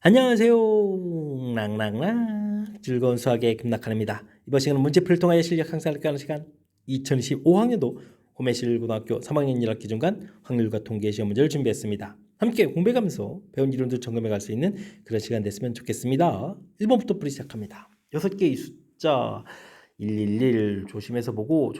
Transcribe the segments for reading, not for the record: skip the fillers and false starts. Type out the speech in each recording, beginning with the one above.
안녕하세요. 랑랑랑 즐거운 수학의 김낙한입니다. 이번 시간은 문제풀이를 통하여 실력 향상을 하는 시간 2025학년도 호메실고등학교 3학년 1학기 중간 확률과 통계 시험 문제를 준비했습니다. 함께 공부해가면서 배운 이론도 점검해 갈 수 있는 그런 시간 됐으면 좋겠습니다. 1번부터 풀이 시작합니다. 6개의 숫자 111 조심해서 보고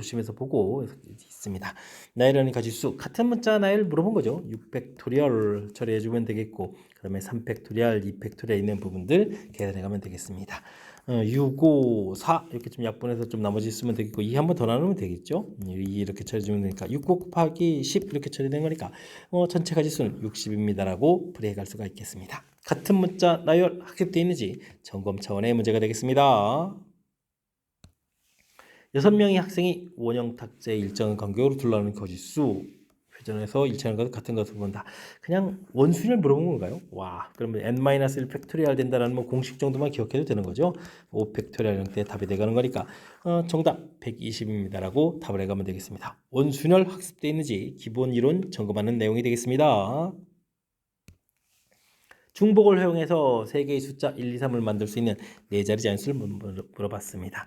있습니다. 나열하는 가지수 같은 문자 나열 물어본 거죠. 6팩토리얼 처리해주면 되겠고 그다음에 3팩토리얼, 2팩토리얼 있는 부분들 계산해 가면 되겠습니다. 6, 5, 4 이렇게 좀 약분해서 좀 나머지 쓰면 되겠고 2 한 번 더 나누면 되겠죠. 2 이렇게 처리해주면 되니까 6 곱하기 10 이렇게 처리된 거니까 전체 가지수는 60입니다라고 풀이해 갈 수가 있겠습니다. 같은 문자 나열 학습되어 있는지 점검 차원의 문제가 되겠습니다. 6명의 학생이 원형 탁자의 일정한 간격으로 둘러가는 거짓수 회전해서 일치하는 것과 같은 것을 본다. 그냥 원순위를 물어본 건가요? 와, 그러면 n-1 팩토리얼 된다라는 뭐 공식 정도만 기억해도 되는 거죠. 5 팩토리얼 형태의 답이 되가는 거니까 정답 120입니다라고 답을 해가면 되겠습니다. 원순열 학습되어 있는지 기본 이론 점검하는 내용이 되겠습니다. 중복을 활용해서 3개의 숫자 1, 2, 3을 만들 수 있는 4자리 자연수를 물어봤습니다.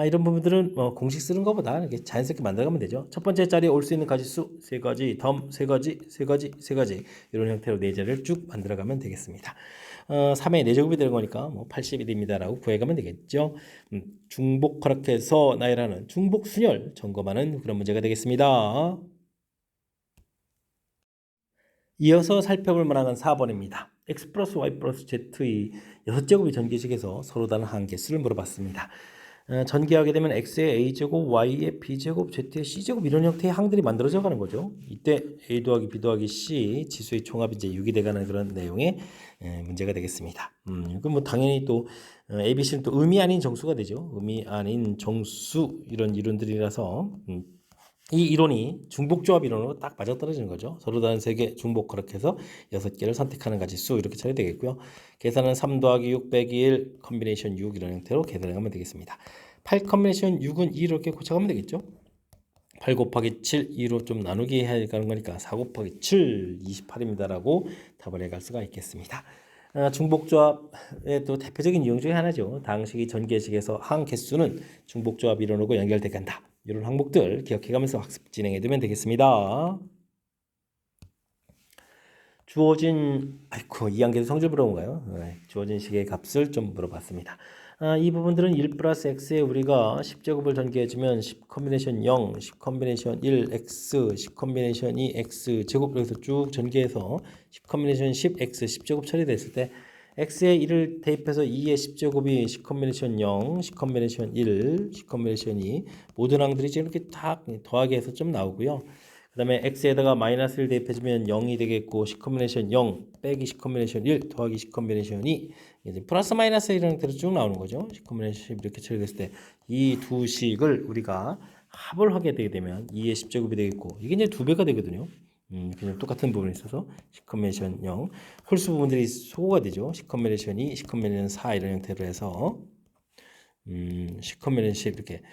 이런 부분들은 공식 쓰는 것보다 이렇게 자연스럽게 만들어가면 되죠. 첫 번째 자리에 올 수 있는 가지수 3가지, 다음 3가지 이런 형태로 4자리를 쭉 만들어가면 되겠습니다. 3의 4제곱이 되는 거니까 81입니다라고 구해가면 되겠죠. 중복 허락해서 나열하는 중복 순열 점검하는 그런 문제가 되겠습니다. 이어서 살펴볼 만한 건 4번입니다. x 플러스 y 플러스 z의 6제곱이 전개식에서 서로 다른 한개수를 물어봤습니다. 전개하게 되면 x의 a제곱, y의 b제곱, z의 c제곱 이런 형태의 항들이 만들어져 가는 거죠. 이때 a 더하기 b 더하기 c 지수의 총합이 이제 6이 돼가는 그런 내용의 문제가 되겠습니다. 그럼 뭐 당연히 또 a, b, c는 또 의미 아닌 정수가 되죠. 의미 아닌 정수 이런 이론들이라서 이 이론이 중복조합 이론으로 딱 맞아떨어지는 거죠. 서로 다른 3개 중복 그렇게 해서 6개를 선택하는 가지수 이렇게 처리되겠고요. 계산은 3 더하기 6 빼기 1 컨비네이션 6 이런 형태로 계산하면 되겠습니다. 8 컨비네이션 6은 2 이렇게 고쳐가면 되겠죠. 8 곱하기 7 2로 좀 나누기 해야 되는 거니까 4 곱하기 7 28입니다라고 답을 해갈 수가 있겠습니다. 중복조합의 또 대표적인 유형 중에 하나죠. 당식이 전개식에서 항 개수는 중복조합 이론으로 연결돼 간다. 이런 항목들 기억해가면서 학습 진행해두면 되겠습니다. 주어진 이항계수 성질 물어본가요? 주어진 식의 값을 좀 물어봤습니다. 이 부분들은 1 플러스 x에 우리가 10제곱을 전개해주면 10 컨비네이션 0, 10 컨비네이션 1, x, 10 컨비네이션 2, x 제곱 이렇게 해서 쭉 전개해서 10 컨비네이션 10, x 10제곱 처리됐을 때 x에 1을 대입해서 2의 10제곱이 10 컨비네이션 0, 10 컨비네이션 1, 10 컨비네이션 2 모든 항들이 이렇게 딱 더하기 해서 좀 나오고요. 그 다음에 x에다가 마이너스를 대입해주면 0이 되겠고 10 컨비네이션 0 빼기 10 컨비네이션 1 더하기 10 컨비네이션 2 이제 플러스 마이너스 이런 형태로 쭉 나오는 거죠. 10 컨비네이션 10 이렇게 처리됐을 때 이 두 식을 우리가 합을 하게 되게 되면 2의 10제곱이 되겠고 이게 이제 2배가 되거든요. 그냥 똑같은 부분이 있어서 10 컨비네이션 0 홀수 부분들이 소거가 되죠. 10 컨비네이션 2, 10 컨비네이션 4 이런 형태로 해서 10 컨비네이션 10 이렇게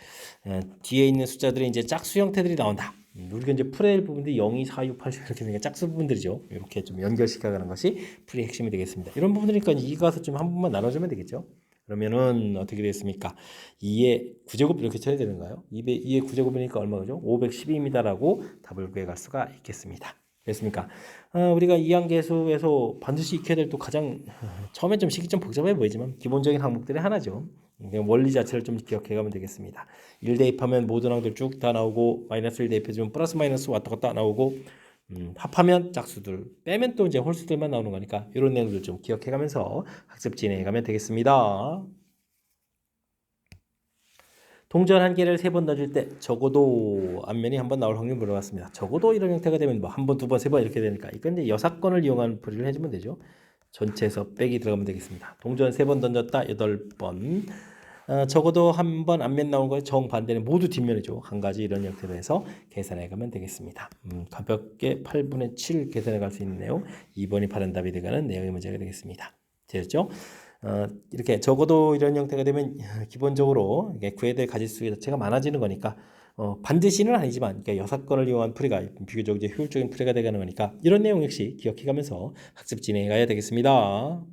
뒤에 있는 숫자들이 이제 짝수 형태들이 나온다. 우리가 이제 풀의 부분들이 0, 2, 4, 6, 8, 10 이렇게 되니까 짝수 부분들이죠. 이렇게 좀 연결시켜가는 것이 풀의 핵심이 되겠습니다. 이런 부분이니까 이 가서 좀 한 번만 나눠주면 되겠죠. 그러면은 어떻게 되겠습니까? 2의 9제곱 이렇게 쳐야 되는가요? 2의 9제곱이니까 얼마죠? 512입니다라고 답을 구해갈 수가 있겠습니다. 됐습니까? 우리가 이항계수에서 반드시 익혀야 될 또 가장 처음에 좀 식이 좀 복잡해 보이지만 기본적인 항목들의 하나죠. 원리 자체를 좀 기억해가면 되겠습니다. 1 대입하면 모든 항들 쭉 다 나오고 마이너스 1 대입해주면 플러스 마이너스 왔다 갔다 나오고 합하면 짝수들 빼면 또 이제 홀수들만 나오는 거니까 이런 내용들 좀 기억해가면서 학습 진행해가면 되겠습니다. 동전 한 개를 3번 넣어줄 때 적어도 앞면이 한 번 나올 확률 물어봤습니다. 적어도 이런 형태가 되면 뭐 한 번, 두 번, 세 번 이렇게 되니까 이건 이제 여사건을 이용한 풀이를 해주면 되죠. 전체에서 빼기 들어가면 되겠습니다. 동전 3번 던졌다 8번. 적어도 한 번 앞면 나온 거에 정반대는 모두 뒷면이죠. 한 가지 이런 형태로 해서 계산해 가면 되겠습니다. 가볍게 8분의 7 계산해 갈 수 있는 내용 2번이 바른 답이 되가는 내용의 문제가 되겠습니다. 되었죠? 이렇게 적어도 이런 형태가 되면 기본적으로 구해야 될 가지수 자체가 많아지는 거니까 반드시는 아니지만 그러니까 여사건을 이용한 풀이가 비교적 이제 효율적인 풀이가 되가는 거니까 이런 내용 역시 기억해가면서 학습 진행해 가야 되겠습니다.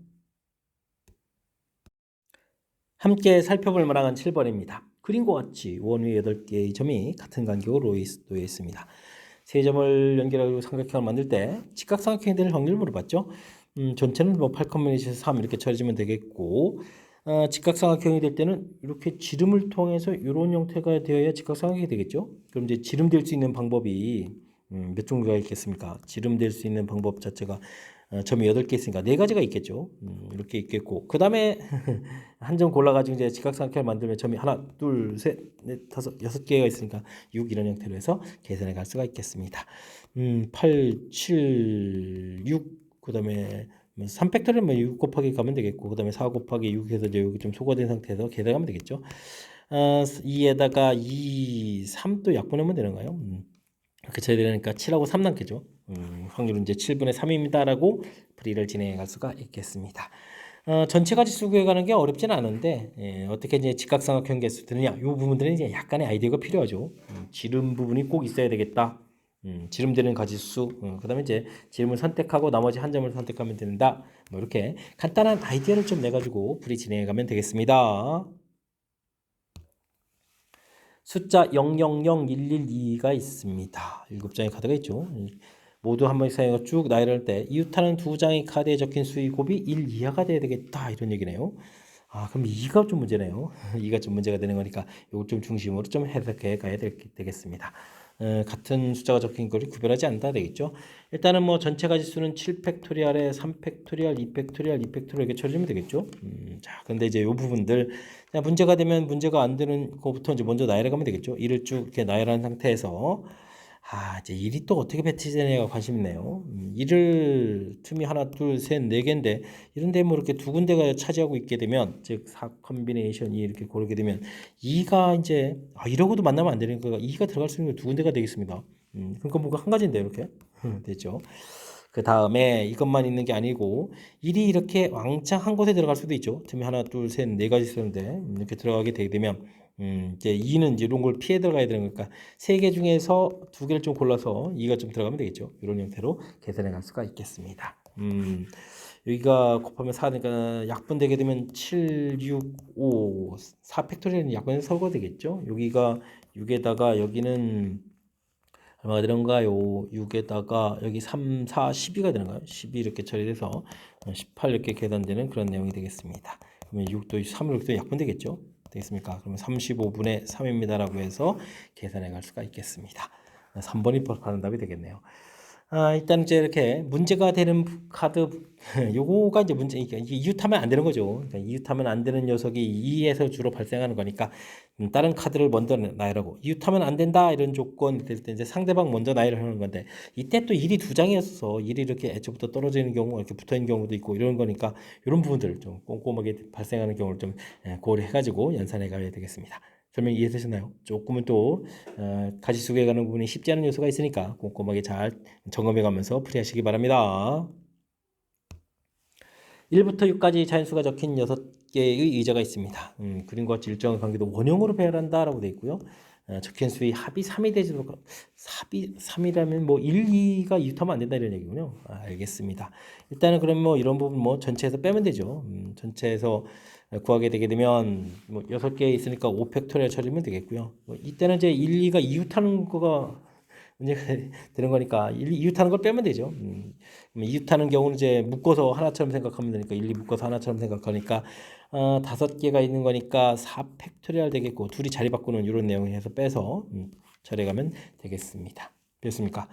함께 살펴볼 만한 7번입니다. 그림과 같이 원위 8개의 점이 같은 간격으로 놓여 있습니다. 세 점을 연결하고 삼각형을 만들 때 직각삼각형이 될 확률을 물어봤죠. 전체는 뭐 8,1에서 3 이렇게 처리지면 되겠고, 직각삼각형이 될 때는 이렇게 지름을 통해서 이런 형태가 되어야 직각삼각형이 되겠죠. 그럼 이제 지름 될 수 있는 방법이 몇 종류가 있겠습니까? 지름 될 수 있는 방법 자체가 점이 8개 있으니까 4가지가 있겠죠. 이렇게 있겠고, 그 다음에 한 점 골라가지고 이제 직각삼각형을 만들면 점이 하나, 둘, 셋, 넷, 다섯, 6개가 있으니까 6 이런 형태로 해서 계산해 갈 수가 있겠습니다. 8, 7, 6, 그 다음에 3팩터리는 6 곱하기 가면 되겠고, 그 다음에 4 곱하기 6 해서 이제 여기 좀 소거된 상태에서 계산하면 되겠죠. 2에다가 2, 3도 약분하면 되는가요? 이렇게 쳐야 되니까 7하고 3 남겠죠. 확률은 이제 7분의 3입니다라고 풀이를 진행해 갈 수가 있겠습니다. 전체 가지수 구해가는 게 어렵지는 않은데, 어떻게 이제 직각삼각형 개수 드느냐, 이 부분들은 이제 약간의 아이디어가 필요하죠. 지름 부분이 꼭 있어야 되겠다. 지름되는 가지수, 그 다음에 이제 지름을 선택하고 나머지 한 점을 선택하면 된다. 뭐 이렇게 간단한 아이디어를 좀 내가지고 풀이 진행해 가면 되겠습니다. 숫자 000112가 있습니다. 7장의 카드가 있죠. 모두 한 번씩 사용해서 쭉 나열할 때 이웃하는 2장의 카드에 적힌 수의 곱이 1 이하가 돼야 되겠다 이런 얘기네요. 그럼 2가 좀 문제네요. 2가 좀 문제가 되는 거니까 이걸 좀 중심으로 좀 해석해 가야 되겠습니다. 같은 숫자가 적힌 것을 구별하지 않는다 되겠죠. 일단은 뭐 전체 가지수는 7팩토리얼에 3팩토리얼, 2팩토리얼, 2팩토리얼 이렇게 쳐주면 되겠죠. 자, 근데 이제 이 부분들 문제가 되면 문제가 안 되는 거부터 이제 먼저 나열해 가면 되겠죠. 1을 쭉 이렇게 나열한 상태에서 이제 1이 또 어떻게 배치되냐가 관심 있네요. 1을 틈이 하나, 둘, 셋, 네 개인데 이런데 뭐 이렇게 두 군데가 차지하고 있게 되면 즉 4 컨비네이션이 이렇게 고르게 되면 2가 이제 이러고도 만나면 안 되니까 2가 들어갈 수 있는 게 두 군데가 되겠습니다. 그러니까 뭐가 한 가지인데 이렇게 됐죠. 그 다음에 이것만 있는 게 아니고 1이 이렇게 왕창 한 곳에 들어갈 수도 있죠. 틈이 하나, 둘, 셋, 네 가지 있었는데 이렇게 들어가게 되게 되면 이제 2는 이제 이런 걸 피해 들어가야 되는 거니까 3개 중에서 2개를 좀 골라서 2가 좀 들어가면 되겠죠. 이런 형태로 계산해 갈 수가 있겠습니다. 여기가 곱하면 4니까 약분되게 되면 7, 6, 5, 4 팩토리얼은 약분해서 서거 되겠죠. 여기가 6에다가 여기는 얼마가 되는가요? 6에다가 여기 3, 4, 12가 되는가요? 12 이렇게 처리돼서 18 이렇게 계산되는 그런 내용이 되겠습니다. 그러면 6도 3, 6도 약분되겠죠? 되겠습니까? 그러면 35분의 3입니다라고 해서 계산해 갈 수가 있겠습니다. 3번이 바로 답이 되겠네요. 일단 이제 이렇게 문제가 되는 카드 요거가 이제 문제 이게 이웃하면 안 되는 거죠. 그러니까 이웃하면 안 되는 녀석이 2에서 주로 발생하는 거니까 다른 카드를 먼저 나열하고 이웃하면 안 된다 이런 조건이 될 때 이제 상대방 먼저 나열을 하는 건데 이때 또 1이 2장이었어서 1이 이렇게 애초부터 떨어지는 경우 이렇게 붙어 있는 경우도 있고 이런 거니까 이런 부분들을 좀 꼼꼼하게 발생하는 경우를 좀 고려해 가지고 연산해 가야 되겠습니다. 설명 이해되셨나요? 조금은 또 가지수 구해가는 부분이 쉽지 않은 요소가 있으니까 꼼꼼하게 잘 점검해 가면서 풀이하시기 바랍니다. 1부터 6까지 자연수가 적힌 6개의 의자가 있습니다. 그림과 같이 일정한 관계도 원형으로 배열한다라고 되어 있고요. 적힌 수의 합이 3이 되지도 합이 3이라면 뭐 1, 2가 이웃하면 안 된다 이런 얘기군요. 알겠습니다. 일단은 그럼 뭐 이런 부분 뭐 전체에서 빼면 되죠. 전체에서 구하게 되게 되면 뭐 6개 있으니까 5팩토리얼 처리면 되겠고요. 이때는 이제 1, 2가 이웃하는 거가 문제가 되는 거니까 이웃하는 걸 빼면 되죠. 이웃하는 경우는 이제 묶어서 하나처럼 생각하면 되니까 1, 2 묶어서 하나처럼 생각하니까 5개가 있는 거니까 4팩토리얼 되겠고 둘이 자리 바꾸는 이런 내용을 해서 빼서 처리하면 되겠습니다. 됐습니까?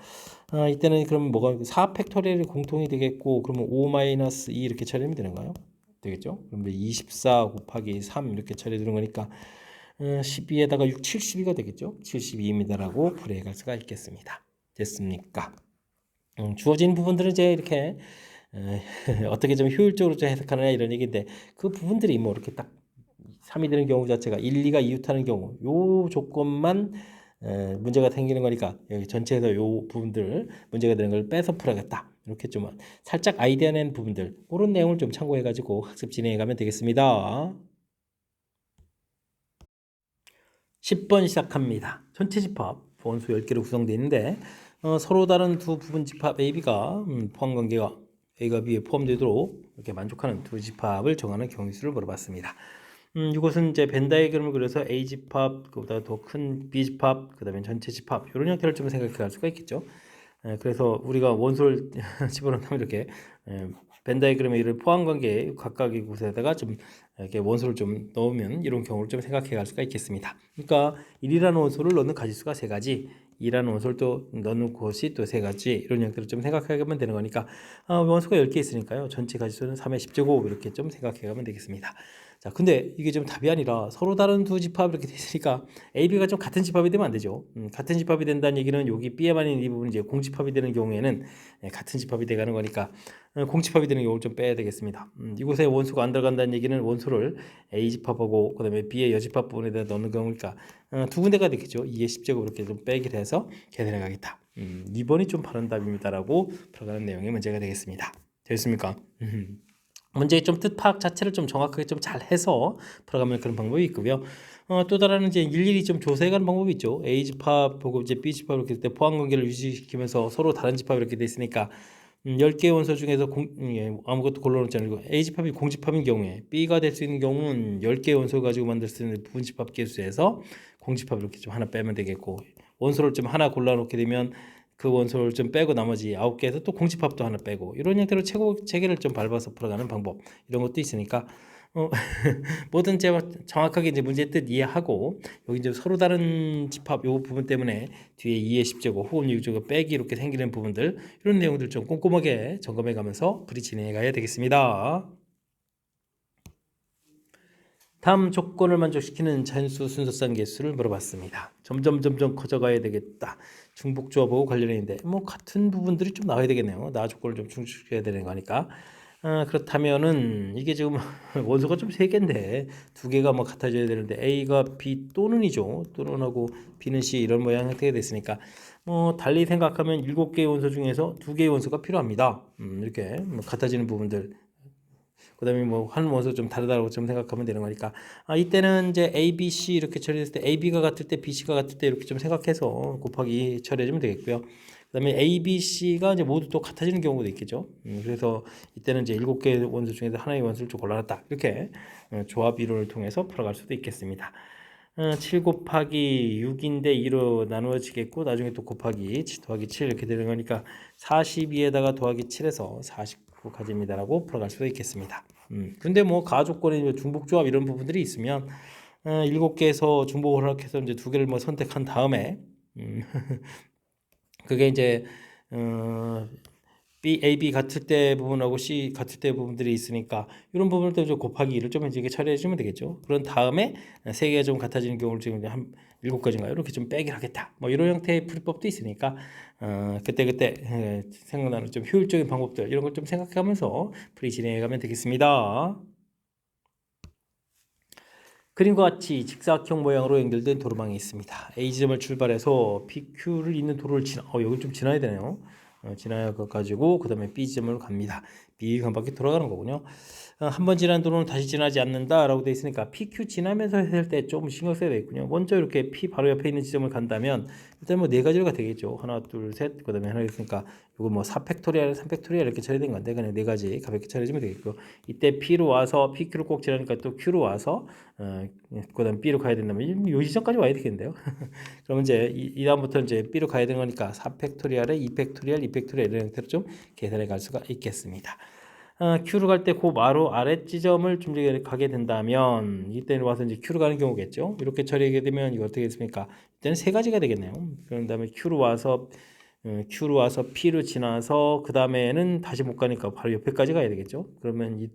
이때는 그럼 뭐가 4팩토리얼이 공통이 되겠고 그러면 5-2 이렇게 처리하면 되는가요? 되겠죠? 그러면 24 곱하기 3 이렇게 처리되는 거니까 12에다가 6, 72가 되겠죠? 72입니다라고 풀이해 갈 수가 있겠습니다. 됐습니까? 주어진 부분들은 이제 이렇게 어떻게 좀 효율적으로 좀 해석하느냐 이런 얘기인데 그 부분들이 뭐 이렇게 딱 3이 되는 경우 자체가 1, 2가 이웃하는 경우 요 조건만 문제가 생기는 거니까 여기 전체에서 요 부분들 문제가 되는 걸 빼서 풀어야겠다. 이렇게 좀 살짝 아이디어 낸 부분들 그런 내용을 좀 참고해 가지고 학습 진행해 가면 되겠습니다. 10번 시작합니다. 전체 집합 원수 10개로 구성되어 있는데 서로 다른 두 부분 집합 A, B가 포함 관계가 A가 B에 포함되도록 이렇게 만족하는 두 집합을 정하는 경우수를 물어봤습니다. 이것은 이제 벤 다이그램을 그려서 A 집합, 그보다 더 큰 B 집합, 그다음에 전체 집합 이런 형태를 좀 생각해 갈 수가 있겠죠. 그래서 우리가 원소를 집어넣으면 이렇게 벤 다이그램의 이를 포함 관계 각각의 곳에다가 좀 이렇게 원소를 좀 넣으면 이런 경우를 좀 생각해 갈 수가 있겠습니다. 그러니까 1이라는 원소를 넣는 가지수가 세 가지, 2라는 원소를 또 넣는 곳이 또 세 가지 이런 형태로 좀 생각해 가면 되는 거니까 원소가 10개 있으니까요. 전체 가지수는 3의 10제곱 이렇게 좀 생각해 가면 되겠습니다. 자, 근데 이게 좀 답이 아니라 서로 다른 두 집합 이렇게 되니까 A, B가 좀 같은 집합이 되면 안 되죠. 같은 집합이 된다는 얘기는 여기 B에만 있는 이 부분이 이제 공집합이 되는 경우에는 같은 집합이 돼가는 거니까 공집합이 되는 경우를 좀 빼야 되겠습니다. 이곳에 원소가 안 들어간다는 얘기는 원소를 A 집합하고 그다음에 B의 여집합 부분에다 넣는 경우니까 두 군데가 되겠죠. 2의 10제곱 이렇게 좀 빼기를 해서 계산해 가겠다. 2번이 좀 바른 답입니다라고 풀어가는 내용의 문제가 되겠습니다. 됐습니까? 문제의 좀 뜻 파악 자체를 좀 정확하게 좀 잘 해서 풀어가면 그런 방법이 있고요. 또 다른 이제 일일이 좀 조사해가는 방법이 있죠. A 집합하고 이제 B 집합 이렇게 때 포함 관계를 유지시키면서 서로 다른 집합 이렇게 돼 있으니까 10개의 원소 중에서 아무것도 골라놓지 않고 A 집합이 공집합인 경우에 B가 될 수 있는 경우는 10개의 원소 가지고 만들 수 있는 부분집합 개수에서 공집합 이렇게 좀 하나 빼면 되겠고 원소를 좀 하나 골라놓게 되면 그 원소를 좀 빼고 나머지 9개에서 또 공집합도 하나 빼고 이런 형태로 체계를 좀 밟아서 풀어가는 방법 이런 것도 있으니까 뭐든 제가 정확하게 이제 문제의 뜻 이해하고 여기 이제 서로 다른 집합 요 부분 때문에 뒤에 2의 10제곱 혹은 6제곱 빼기 이렇게 생기는 부분들 이런 내용들 좀 꼼꼼하게 점검해 가면서 풀이 진행해 가야 되겠습니다. 다음 조건을 만족시키는 자연수 순서상 개수를 물어봤습니다. 점점 커져가야 되겠다. 중복조합하고 관련해 있는데 뭐 같은 부분들이 좀 나와야 되겠네요. 나 조건을 좀 충족시켜야 되는 거니까. 그렇다면은 이게 지금 원소가 좀 세 개인데 두 개가 뭐 같아져야 되는데 A가 B 또는이죠. 또는하고 B는 C 이런 모양 형태가 됐으니까 달리 생각하면 7개의 원소 중에서 2개의 원소가 필요합니다. 이렇게 뭐 같아지는 부분들 그다음에 뭐 한 원소 좀 다르다고 좀 생각하면 되는 거니까 이때는 이제 A, B, C 이렇게 처리했을 때 A, B가 같을 때 B, C가 같을 때 이렇게 좀 생각해서 곱하기 처리해주면 되겠고요. 그다음에 A, B, C가 이제 모두 또 같아지는 경우도 있겠죠. 그래서 이때는 이제 7개의 원소 중에서 하나의 원소를 좀 골라놨다 이렇게 조합 이론을 통해서 풀어갈 수도 있겠습니다. 7 곱하기 6인데 2로 나누어지겠고 나중에 또 곱하기 7 더하기 7 이렇게 되는 거니까 42에다가 더하기 7에서 49가지입니다라고 풀어갈 수도 있겠습니다. 근데 뭐 가조건에 중복조합 이런 부분들이 있으면 7개에서 중복을 허락해서 이제 2개를 뭐 선택한 다음에 그게 이제 B, A, B 같을 때 부분하고 C 같을 때 부분들이 있으니까 이런 부분을 좀 곱하기 2를 좀 이제 처리해 주면 되겠죠. 그런 다음에 세 개가 좀 같아지는 경우를 지금 한 7가지인가요? 이렇게 좀 빼기를 하겠다. 뭐 이런 형태의 풀이법도 있으니까 그때 생각나는 좀 효율적인 방법들 이런 걸 좀 생각하면서 풀이 진행해 가면 되겠습니다. 그림과 같이 직사각형 모양으로 연결된 도로망이 있습니다. A 지점을 출발해서 PQ를 잇는 도로를 여기를 좀 지나야 되네요. 지나야 가지고 그 다음에 B 지점으로 갑니다. B 한 바퀴 돌아가는 거군요. 한 번 지난 도로는 다시 지나지 않는다라고 되어 있으니까 PQ 지나면서 했을 때 좀 신경 써야 되겠군요. 먼저 이렇게 P 바로 옆에 있는 지점을 간다면 일단 뭐 네 가지가 되겠죠. 하나, 둘, 셋, 그다음에 하나 있으니까 이거 뭐 4팩토리얼, 3팩토리얼 이렇게 처리된 건데 그냥 네 가지 가볍게 처리해주면 되겠고 이때 P로 와서 PQ를 꼭 지나니까 또 Q로 와서 그다음 B로 가야 된다면 요 지점까지 와야 되겠는데요. 그러면 이제 이 다음부터 이제 B로 가야 되는 거니까 4팩토리얼에 2팩토리얼, 2팩토리얼 이런 형태로 좀 계산해 갈 수가 있겠습니다. Q로 갈 때 그 바로 아래 지점을 좀 가게 된다면 이때는 와서 이제 Q로 가는 경우겠죠. 이렇게 처리하게 되면 이거 어떻게 됐습니까? 이때는 세 가지가 되겠네요. 그런 다음에 Q로 와서 P로 지나서 그 다음에는 다시 못 가니까 바로 옆에까지 가야 되겠죠. 그러면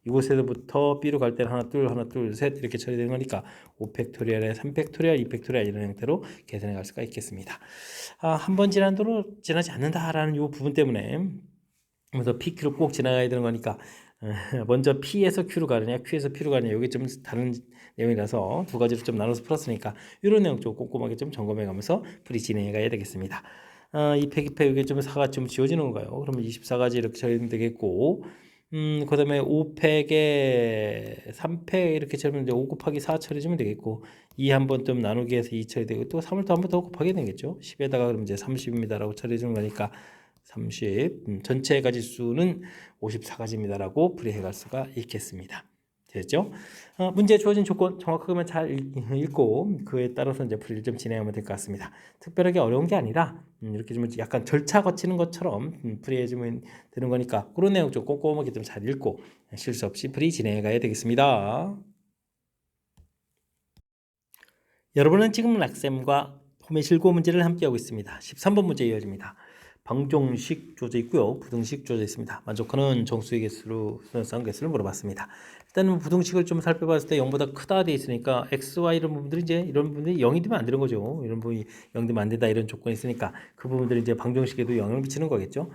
이곳에서부터 B로 갈 때는 하나 둘 셋 이렇게 처리되는 거니까 5팩토리얼에 3팩토리얼 2팩토리얼 이런 형태로 계산해 갈 수가 있겠습니다. 한 번 지난 도로 지나지 않는다라는 이 부분 때문에 그래서 PQ를 꼭 지나가야 되는 거니까 먼저 P에서 Q로 가느냐 Q에서 P로 가느냐 이게 좀 다른 내용이라서 두 가지로 좀 나눠서 풀었으니까 이런 내용 좀 꼼꼼하게 좀 점검해 가면서 풀이 진행해 가야 되겠습니다. 2팩, 2팩 이게 좀 4가 좀 지워지는 건가요? 그러면 24가지 이렇게 처리하면 되겠고 그 다음에 5팩에 3팩 이렇게 처리하면 이제 5 곱하기 4 처리해주면 되겠고 2 한 번 좀 나누기 해서 2 처리되고 또 3을 또 한 번 더 곱하게 되겠죠. 10에다가 그러면 이제 30입니다라고 처리해주는 거니까 30 전체 가지수는 54가지입니다라고 풀이해 갈 수가 있겠습니다. 되죠? 문제에 주어진 조건 정확하게만 잘 읽고 그에 따라서 이제 풀이를 좀 진행하면 될 것 같습니다. 특별하게 어려운 게 아니라 이렇게 좀 약간 절차 거치는 것처럼 풀이해주면 되는 거니까 그런 내용 좀 꼼꼼하게 좀 잘 읽고 실수 없이 풀이 진행해 가야 되겠습니다. 여러분은 지금 락쌤과 홈의 실고 문제를 함께하고 있습니다. 13번 문제 이어집니다. 방정식 주어져 있고요. 부등식 주어져 있습니다. 만족하는 정수의 개수로 수능상 개수를 물어봤습니다. 일단은 부등식을 좀 살펴봤을 때 0보다 크다 돼 있으니까 x, y 이런 부분들이 이제 이런 부분들이 0이 되면 안 되는 거죠. 이런 부분이 0 되면 안 된다 이런 조건이 있으니까 그 부분들이 이제 방정식에도 영향을 미치는 거겠죠.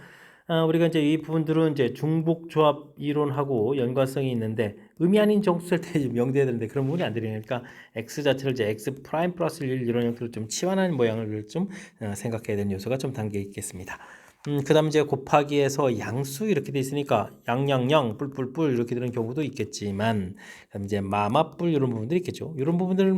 우리가 이제 이 부분들은 이제 중복조합 이론하고 연관성이 있는데 의미 아닌 정수 쓸 때 명돼야 되는데 그런 부분이 안 되니까 x 자체를 이제 x 프라임 플러스 1 이런 형태로 좀 치환하는 모양을 좀 생각해야 되는 요소가 좀 담겨 있겠습니다. 그다음 이제 곱하기에서 양수 이렇게 돼 있으니까 양양양 뿔뿔뿔 이렇게 되는 경우도 있겠지만 그다음 이제 마마뿔 이런 부분들이 있겠죠. 이런 부분들은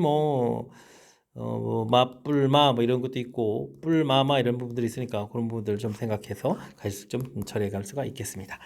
마뿔마 뭐 이런 것도 있고 뿔마마 이런 부분들이 있으니까 그런 부분들을 좀 생각해서 가지수 좀 처리해 갈 수가 있겠습니다.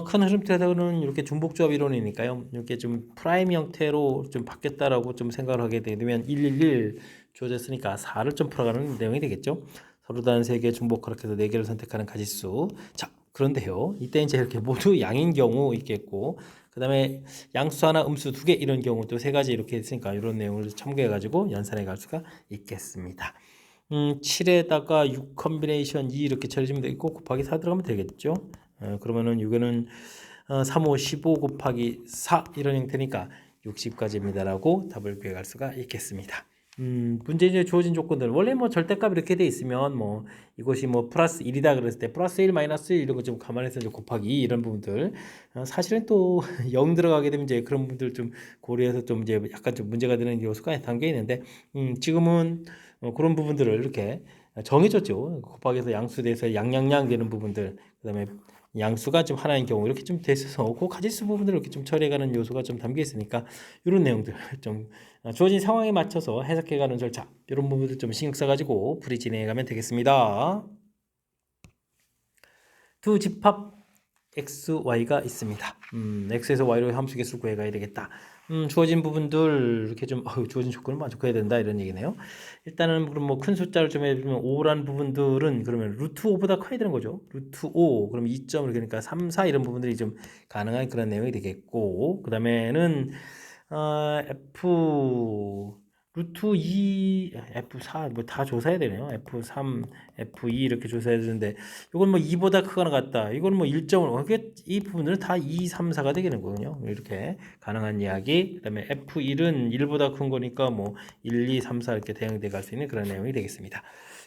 큰 흐름에서는 이렇게 중복조합 이론이니까요. 이렇게 좀 프라임 형태로 좀 바뀌었다라고 좀 생각을 하게 되면 111 주어졌으니까 4를 좀 풀어가는 내용이 되겠죠. 서로 다른 3개 중복하락해서 4개를 선택하는 가지수. 자, 그런데요. 이때 이제 이렇게 모두 양인 경우 있겠고 그 다음에 양수 하나, 음수 2개 이런 경우도 3가지 이렇게 있으니까 이런 내용을 첨부해 가지고 연산해 갈 수가 있겠습니다. 7에다가 6 컨비네이션 2 이렇게 처리하면 되고 곱하기 4 들어가면 되겠죠. 그러면은 6에는 3, 5, 15 곱하기 4 이런 형태니까 60까지입니다라고 답을 구해갈 수가 있겠습니다. 문제에 주어진 조건들 원래 뭐 절대값 이렇게 돼 있으면 뭐 이것이 뭐 플러스 1이다 그랬을 때 플러스 1 마이너스 1 이런 거 좀 감안해서 이제 곱하기 2 이런 부분들 사실은 또 0 들어가게 되면 이제 그런 부분들 좀 고려해서 좀 이제 약간 좀 문제가 되는 요소가 담겨 있는데 지금은 그런 부분들을 이렇게 정해졌죠. 곱하기에서 양수 대해서 양양양 되는 부분들 그다음에 양수가 좀 하나인 경우 이렇게 좀 됐어서 그 가지수 부분들을 이렇게 좀 처리해가는 요소가 좀 담겨 있으니까 이런 내용들 좀 주어진 상황에 맞춰서 해석해가는 절차 이런 부분들 좀 신경 써가지고 풀이 진행해가면 되겠습니다. 두 집합 x, y가 있습니다. x에서 y로 함수 개수를 구해가야 되겠다. 주어진 부분들 이렇게 좀 주어진 조건을 만족해야 된다 이런 얘기네요. 일단은 그럼 뭐 큰 숫자를 좀 해주면 5란 부분들은 그러면 루트 5보다 커야 되는 거죠. 루트 5 그럼 2점 그러니까 3, 4 이런 부분들이 좀 가능한 그런 내용이 되겠고 그 다음에는 F 루트 2, F4 뭐 다 조사해야 되네요. F3, F2 이렇게 조사해야 되는데 이건 뭐 2보다 크거나 같다. 이건 뭐 1점을 그게 이 부분들은 다 2, 3, 4가 되는 거군요. 이렇게 가능한 이야기. 그다음에 F1은 1보다 큰 거니까 뭐 1, 2, 3, 4 이렇게 대응돼 갈 수 있는 그런 내용이 되겠습니다.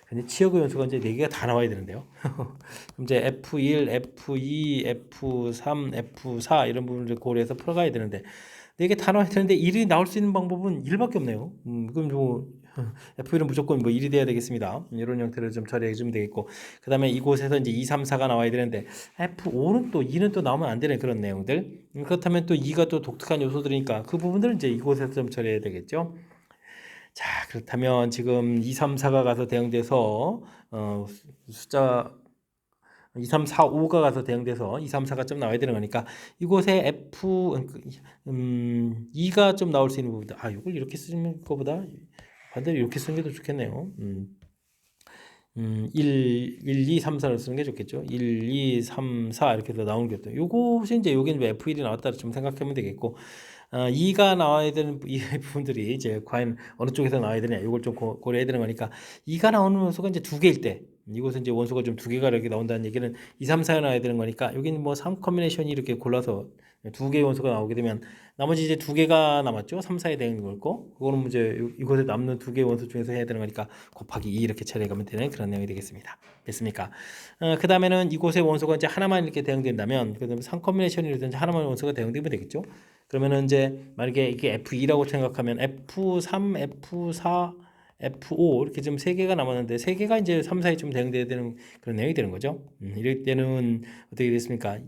근데 치역의 연수가 이제 4개가 다 나와야 되는데요. 그럼 이제 F1, F2, F3, F4 이런 부분을 고려해서 풀어가야 되는데 4개 다 나와야 되는데 1이 나올 수 있는 방법은 1밖에 없네요. 그럼 뭐 F1은 무조건 뭐 1이 돼야 되겠습니다. 이런 형태를 좀 처리해 주면 되겠고 그 다음에 이곳에서 이제 2, 3, 4가 나와야 되는데 F5는 또 2는 또 나오면 안 되는 그런 내용들 그렇다면 또 2가 또 독특한 요소들이니까 그 부분들은 이제 이곳에서 좀 처리해야 되겠죠. 자 그렇다면 지금 2, 3, 4가 가서 대응돼서 숫자 2, 3, 4, 5가 가서 대응돼서 2, 3, 4가 좀 나와야 되는 거니까 이곳에 F 2가 좀 나올 수 있는 부분들 이걸 이렇게 쓰는 것보다 반대로 이렇게 쓰는 게 더 좋겠네요. 1, 2, 3, 4를 쓰는 게 좋겠죠. 1, 2, 3, 4 이렇게 해서 나오는 게 없다. 요것이 이제 여기는 왜 F1이 나왔다 좀 생각하면 되겠고 2가 나와야 되는 이 부분들이 이제 과연 어느 쪽에서 나와야 되냐 이걸 좀 고려해야 되는 거니까 2가 나오는 원소가 이제 2개일 때 이곳은 이제 원소가 좀 2개가 이렇게 나온다는 얘기는 2, 3, 4가 나와야 되는 거니까 여기는 뭐 3 컨비네이션이 이렇게 골라서 2개의 원소가 나오게 되면 나머지 이제 2개가 남았죠. 3, 4에 대응이 걸고 그거는 이제 이곳에 남는 2개의 원소 중에서 해야 되는 거니까 곱하기 2 이렇게 처리해가면 되는 그런 내용이 되겠습니다. 됐습니까? 그 다음에는 이곳의 원소가 이제 하나만 이렇게 대응된다면 그다음에 3 컨비네이션이라든지 하나만 원소가 대응되면 되겠죠. 그러면은 이제 만약에 이게 F2라고 생각하면 F3, F4, F5 이렇게 좀 3개가 남았는데 3개가 이제 3, 4에 좀 대응돼야 되는 그런 내용이 되는 거죠. 이럴 때는 어떻게 됐습니까?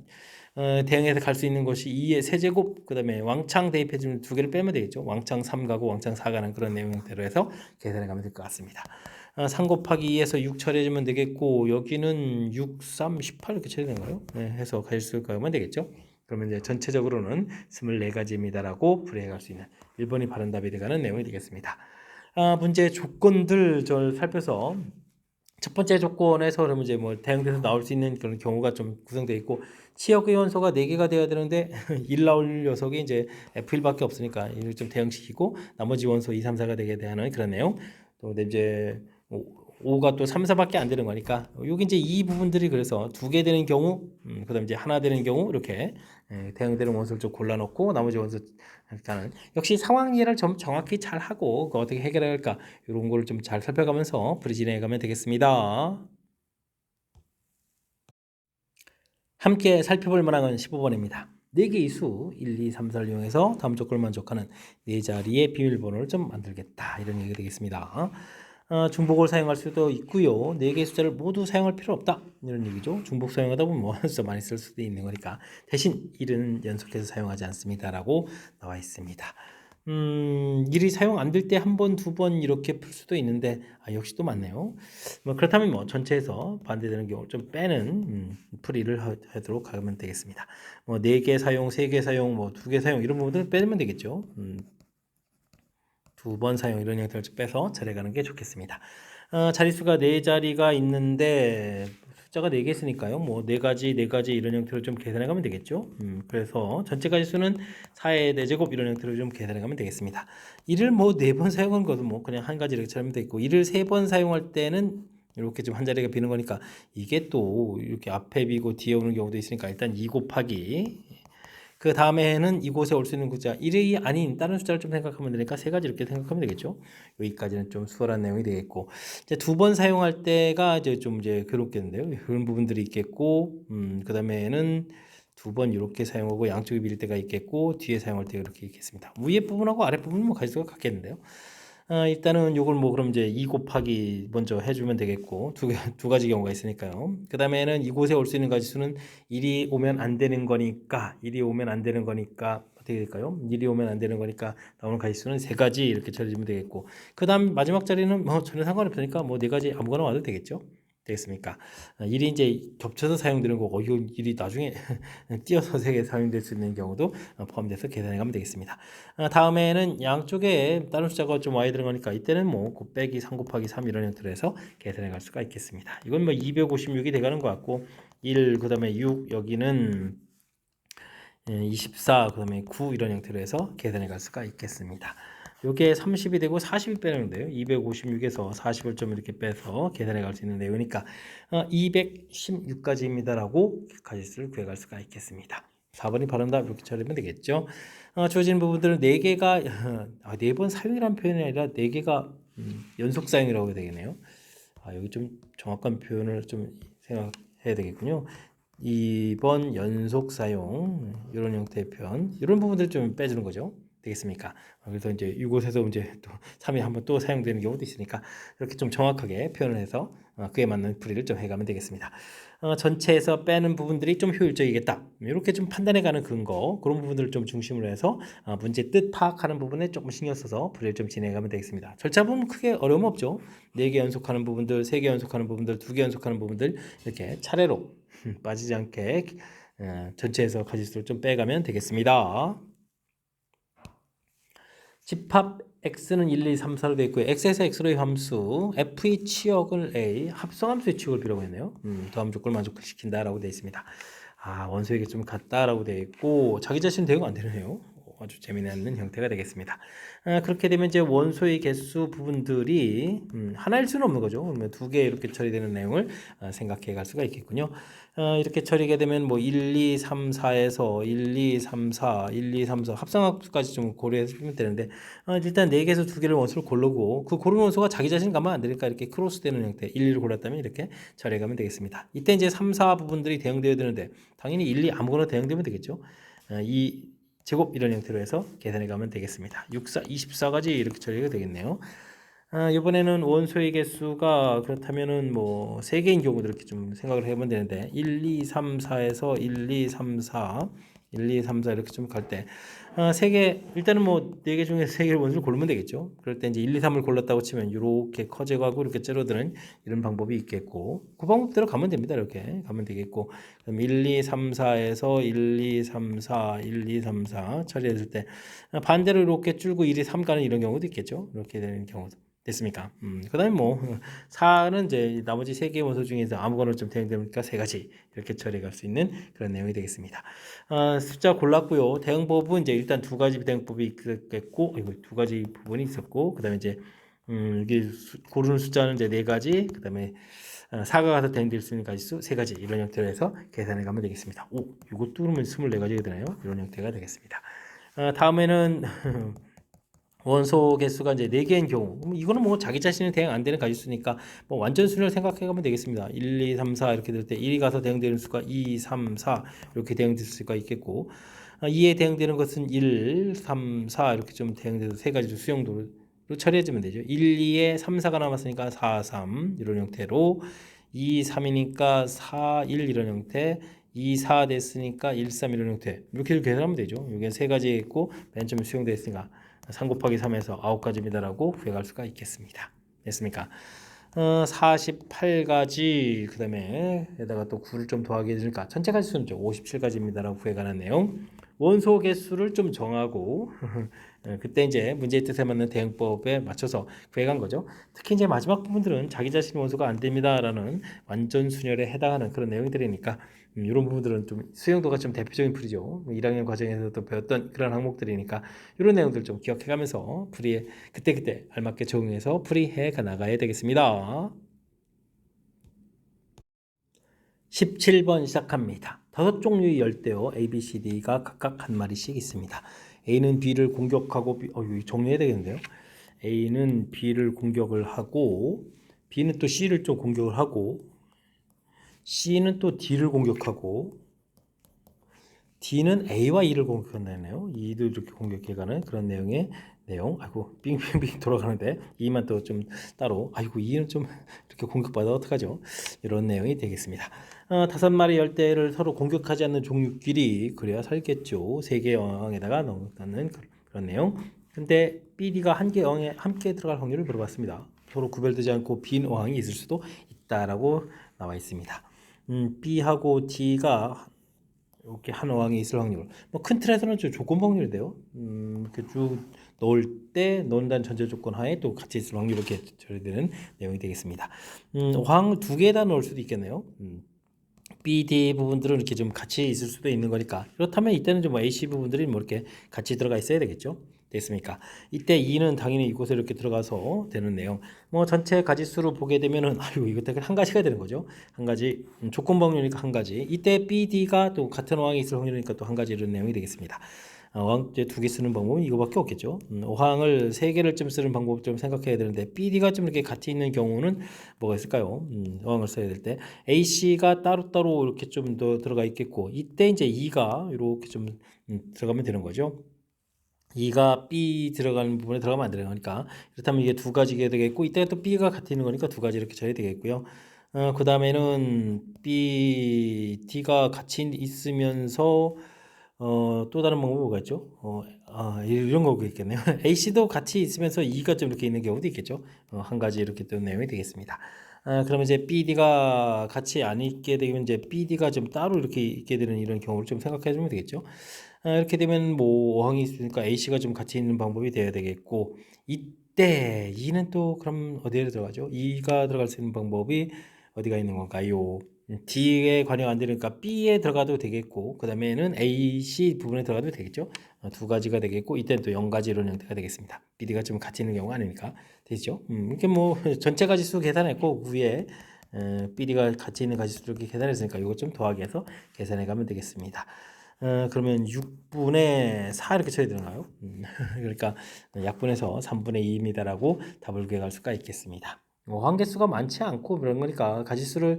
대응해서 갈 수 있는 것이 2의 세제곱 그다음에 왕창 대입해 주면 2개를 빼면 되겠죠. 왕창 3 가고 왕창 4 가는 그런 내용대로 해서 계산해 가면 될 것 같습니다. 3 곱하기 2에서 6 처리해 주면 되겠고 여기는 6, 3, 18 이렇게 처리되는 거예요. 해서 갈 수 가면 되겠죠. 그러면 이제 전체적으로는 24가지입니다라고 풀이해갈 수 있는 1번이 바른 답이 되가는 내용이 되겠습니다. 문제 조건들 살펴서 첫 번째 조건에서 그러면 이제 뭐 대응돼서 나올 수 있는 그런 경우가 좀 구성되어 있고 치역의 원소가 4개가 되어야 되는데 1 나올 녀석이 이제 F1밖에 없으니까 이를 좀 대응시키고 나머지 원소 2, 3, 4가 되게 되는 그런 내용. 또 이제 5가 또 3, 4밖에 안 되는 거니까 여기 이제 이 부분들이 그래서 2개 되는 경우, 그다음 이제 하나 되는 경우 이렇게 대응되는 원소를 좀 골라놓고 나머지 원소 일단은 역시 상황 이해를 좀 정확히 잘 하고 어떻게 해결할까 이런 거를 좀 잘 살펴가면서 풀이 진행해가면 되겠습니다. 함께 살펴볼 문항은 15번입니다. 4개의 수 1, 2, 3, 4를 이용해서 다음 조건을 만족하는 4자리의 비밀번호를 좀 만들겠다 이런 얘기가 되겠습니다. 중복을 사용할 수도 있고요. 4개의 숫자를 모두 사용할 필요 없다 이런 얘기죠. 중복 사용하다 보면 뭐 숫자 많이 쓸 수도 있는 거니까 대신 1은 연속해서 사용하지 않습니다 라고 나와 있습니다. 1이 사용 안 될 때 한 번, 두 번 이렇게 풀 수도 있는데 역시 또 맞네요. 뭐 그렇다면 뭐 전체에서 반대되는 경우 좀 빼는 풀이를 하도록 하면 되겠습니다. 뭐 4개 사용, 3개 사용, 뭐 2개 사용 이런 부분들 빼면 되겠죠. 2번 사용 이런 형태를 빼서 처리하는 게 좋겠습니다. 자릿수가 4자리가 있는데 숫자가 4개 있으니까요. 뭐 4가지, 4가지 이런 형태로 좀 계산해 가면 되겠죠. 그래서 전체 가지수는 4의 4제곱 이런 형태로 좀 계산해 가면 되겠습니다. 1을 뭐 4번 사용한 것도 뭐 그냥 한 가지 이렇게 처리하면 되겠고 1을 3번 사용할 때는 이렇게 좀 한 자리가 비는 거니까 이게 또 이렇게 앞에 비고 뒤에 오는 경우도 있으니까 일단 2 곱하기 그 다음에는 이곳에 올 수 있는 숫자 1이 아닌 다른 숫자를 좀 생각하면 되니까 3가지 이렇게 생각하면 되겠죠. 여기까지는 좀 수월한 내용이 되겠고 이제 2번 사용할 때가 이제 좀 이제 괴롭겠는데요. 그런 부분들이 있겠고 그 다음에는 2번 이렇게 사용하고 양쪽이 밀릴 때가 있겠고 뒤에 사용할 때 이렇게 있겠습니다. 위에 부분하고 아래 부분은 뭐 가지수가 같겠는데요. 일단은 요걸 뭐 그럼 이제 2 곱하기 먼저 해주면 되겠고 두 가지 경우가 있으니까요. 그 다음에는 이곳에 올 수 있는 가지수는 1이 오면 안 되는 거니까 1이 오면 안 되는 거니까 어떻게 될까요? 1이 오면 안 되는 거니까 나오는 가지수는 3가지 이렇게 처리하면 되겠고 그 다음 마지막 자리는 뭐 전혀 상관없으니까 뭐 4가지 아무거나 와도 되겠죠. 되겠습니까? 1이 이제 겹쳐서 사용되는 거고 이거 1이 나중에 띄어서 3개 사용될 수 있는 경우도 포함돼서 계산해 가면 되겠습니다. 다음에는 양쪽에 다른 숫자가 좀 와야 들어가니까 이때는 뭐 곱빼기 3 곱하기 3 이런 형태로 해서 계산해 갈 수가 있겠습니다. 이건 뭐 256이 돼가는 것 같고 1, 그 다음에 6, 여기는 24, 그 다음에 9 이런 형태로 해서 계산해 갈 수가 있겠습니다. 요게 30이 되고 40이 빼는데요. 256에서 40을 좀 이렇게 빼서 계산해 갈 수 있는 내용이니까 216가지입니다라고 가지수를 구해갈 수가 있겠습니다. 4번이 바른다 이렇게 처리하면 되겠죠. 주어진 부분들은 4개가 4번 사용이라는 표현이 아니라 4개가 연속 사용이라고 되겠네요. 여기 좀 정확한 표현을 좀 생각해야 되겠군요. 2번 연속 사용 이런 형태의 표현 이런 부분들 좀 빼주는 거죠. 되겠습니까? 그래서 이제 이곳에서 이제 또 3이 한번 또 사용되는 경우도 있으니까 이렇게 좀 정확하게 표현을 해서 그에 맞는 풀이를 좀 해가면 되겠습니다. 전체에서 빼는 부분들이 좀 효율적이겠다. 이렇게 좀 판단해가는 근거 그런 부분들을 좀 중심으로 해서 문제 뜻 파악하는 부분에 조금 신경 써서 풀이를 좀 진행하면 되겠습니다. 절차 부분 크게 어려움 없죠. 4개 연속하는 부분들, 3개 연속하는 부분들, 2개 연속하는 부분들 이렇게 차례로 빠지지 않게 전체에서 가지수를 좀 빼가면 되겠습니다. 집합 x는 1, 2, 3, 4로 되어 있고요. x에서 x로의 함수 f의 치역을 a 합성함수의 치역을 비라고 했네요. 다음 조건을 만족시킨다라고 되어 있습니다. 원소에게 좀 같다라고 되어 있고 자기 자신 대응 안 되네요. 아주 재미있는 형태가 되겠습니다. 그렇게 되면 이제 원소의 개수 부분들이 하나일 수는 없는 거죠. 그러면 2개 이렇게 처리되는 내용을 생각해 갈 수가 있겠군요. 이렇게 처리가 되면 뭐 1, 2, 3, 4에서 1, 2, 3, 4, 1, 2, 3, 4 합성함수까지 좀 고려해주면 되는데 일단 4개에서 2개를 원소를 고르고 그 고른 원소가 자기 자신 가면 안 되니까 이렇게 크로스되는 형태 1, 2를 골랐다면 이렇게 처리해 가면 되겠습니다. 이때 이제 3, 4 부분들이 대응되어야 되는데 당연히 1, 2 아무거나 대응되면 되겠죠. 이 제곱 이런 형태로 해서 계산해 가면 되겠습니다. 6, 4, 24가지 이렇게 처리가 되겠네요. 이번에는 원소의 개수가 그렇다면은 뭐 3개인 경우도 이렇게 좀 생각을 해보면 되는데 1, 2, 3, 4에서 1, 2, 3, 4 1, 2, 3, 4 이렇게 좀 갈 때, 세 개, 일단은 뭐, 네 개 중에 세 개를 원수를 고르면 되겠죠. 그럴 때 이제 1, 2, 3을 골랐다고 치면, 이렇게 커져가고, 이렇게 줄어드는 이런 방법이 있겠고, 그 방법대로 가면 됩니다. 이렇게 가면 되겠고, 그럼 1, 2, 3, 4에서 1, 2, 3, 4, 1, 2, 3, 4 처리했을 때, 반대로 이렇게 줄고 1, 2, 3 가는 이런 경우도 있겠죠. 이렇게 되는 경우도. 됐습니까? 그 다음에 뭐, 4는 이제 나머지 세 개의 원소 중에서 아무거나 좀 대응되니까 세 가지 이렇게 처리해 갈 수 있는 그런 내용이 되겠습니다. 숫자 골랐고요. 대응법은 이제 일단 두 가지 대응법이 있겠고, 이거 두 가지 부분이 있었고, 그 다음에 이제, 이게 고르는 숫자는 이제 네 가지, 그 다음에 4가 가서 대응될 수 있는 가지수 세 가지 이런 형태로 해서 계산해 가면 되겠습니다. 오, 이거 뚫으면 24가지가 되나요? 이런 형태가 되겠습니다. 다음에는 원소 개수가 이제 4개인 경우, 이거는 뭐 자기 자신은 대응 안 되는 가지수니까 뭐 완전 순위를 생각해 가면 되겠습니다. 1, 2, 3, 4 이렇게 될 때 1이 가서 대응되는 수가 2, 3, 4 이렇게 대응될 수가 있겠고, 2에 대응되는 것은 1, 3, 4 이렇게 좀 대응돼서 세 가지 수용도로 처리해주면 되죠. 1, 2에 3, 4가 남았으니까 4, 3 이런 형태로, 2, 3이니까 4, 1 이런 형태, 2, 4 됐으니까 1, 3 이런 형태 이렇게 계산하면 되죠. 이게 세 가지 있고 맨 처음에 수용되어 있으니까 3 곱하기 3에서 9가지입니다라고 구해갈 수가 있겠습니다. 됐습니까? 48가지 그 다음에 에다가 또 9를 좀 더하게 해주니까 전체 가지수는 57가지입니다라고 구해가는 내용. 원소 개수를 좀 정하고 그때 이제 문제의 뜻에 맞는 대응법에 맞춰서 구해간 거죠. 특히 이제 마지막 부분들은 자기 자신 원소가 안 됩니다라는 완전 순열에 해당하는 그런 내용들이니까 이런 부분들은 좀 수용도가 좀 대표적인 풀이죠. 1학년 과정에서도 배웠던 그런 항목들이니까 이런 내용들 좀 기억해가면서 풀이에 그때그때 알맞게 적용해서 풀이해 나가야 되겠습니다. 17번 시작합니다. 5종류의 열대어 A, B, C, D가 각각 한 마리씩 있습니다. A는 B를 공격하고 이거 정리해야 되겠는데요. A는 B를 공격을 하고 B는 또 C를 좀 공격을 하고 C는 또 D를 공격하고 D는 A와 E를 공격한다네요. E도 이렇게 공격해가는 그런 내용의 내용. 아이고 빙빙빙 돌아가는데 E만 또 좀 따로. 아이고 E는 좀 이렇게 공격받아 어떡하죠? 이런 내용이 되겠습니다. 5마리 열대를 서로 공격하지 않는 종류끼리 그래야 살겠죠. 3개의 어항에다가 넣는 그런 내용. 근데 B, D가 한 개 어항에 함께 들어갈 확률을 물어봤습니다. 서로 구별되지 않고 빈 어항이 있을 수도 있다라고 나와 있습니다. B하고 D가 이렇게 한 어항에 있을 확률. 뭐 큰 틀에서는 좀 조건 확률인데요. 이렇게 쭉 넣을 때 넣는다는 전제 조건 하에 또 같이 있을 확률 이렇게 처리되는 내용이 되겠습니다. 어항 두 개에다 넣을 수도 있겠네요. B, D 부분들은 이렇게 좀 같이 있을 수도 있는 거니까 그렇다면 이때는 좀 A, C 부분들이 뭐 이렇게 같이 들어가 있어야 되겠죠. 됐습니까? 이때 2는 당연히 이곳에 이렇게 들어가서 되는 내용. 뭐 전체 가지수로 보게 되면은 아유 이거 한 가지가 되는 거죠. 한 가지 조건 확률이니까 한 가지. 이때 B, D가 또 같은 어항에 있을 확률이니까 또 한 가지 이런 내용이 되겠습니다. 어항 두 개 쓰는 방법은 이거밖에 없겠죠. 어항을 세 개를 좀 쓰는 방법 좀 생각해야 되는데 BD가 좀 이렇게 같이 있는 경우는 뭐가 있을까요? 어항을 써야 될 때 AC가 따로따로 이렇게 좀 더 들어가 있겠고 이때 이제 E가 이렇게 좀 들어가면 되는 거죠. 2가 B 들어가는 부분에 들어가면 안 되는 거니까 그렇다면 이게 두 가지가 되겠고 이때 또 B가 같이 있는 거니까 두 가지 이렇게 쳐야 되겠고요. 그 다음에는 B, D가 같이 있으면서 또 다른 방법이 뭐가 있죠? 이런 거가 있겠네요. AC도 같이 있으면서 E가 좀 이렇게 있는 경우도 있겠죠. 한 가지 이렇게 또 내용이 되겠습니다. 그러면 이제 BD가 같이 안 있게 되면 이제 BD가 좀 따로 이렇게 있게 되는 이런 경우를 좀 생각해 주면 되겠죠. 이렇게 되면 뭐 어항이 있으니까 A씨가 좀 같이 있는 방법이 되어야 되겠고 이때 E는 또 그럼 어디에 들어가죠? E가 들어갈 수 있는 방법이 어디가 있는 건가요? D에 관여 안 되니까 B에 들어가도 되겠고 그 다음에는 A, C 부분에 들어가도 되겠죠. 두 가지가 되겠고 이때는 또 0가지 이런 형태가 되겠습니다. BD가 좀 같이 있는 경우가 아니니까 되죠. 이렇게 뭐 전체 가지수 계산했고 위에 BD가 같이 있는 가지수 이렇게 계산했으니까 이거 좀 더하기 해서 계산해 가면 되겠습니다. 그러면 6분의 4 이렇게 쳐야 되나요? 그러니까 약분해서 3분의 2입니다라고 답을 구해갈 수가 있겠습니다. 한개수가 많지 않고 그런 거니까 가지수를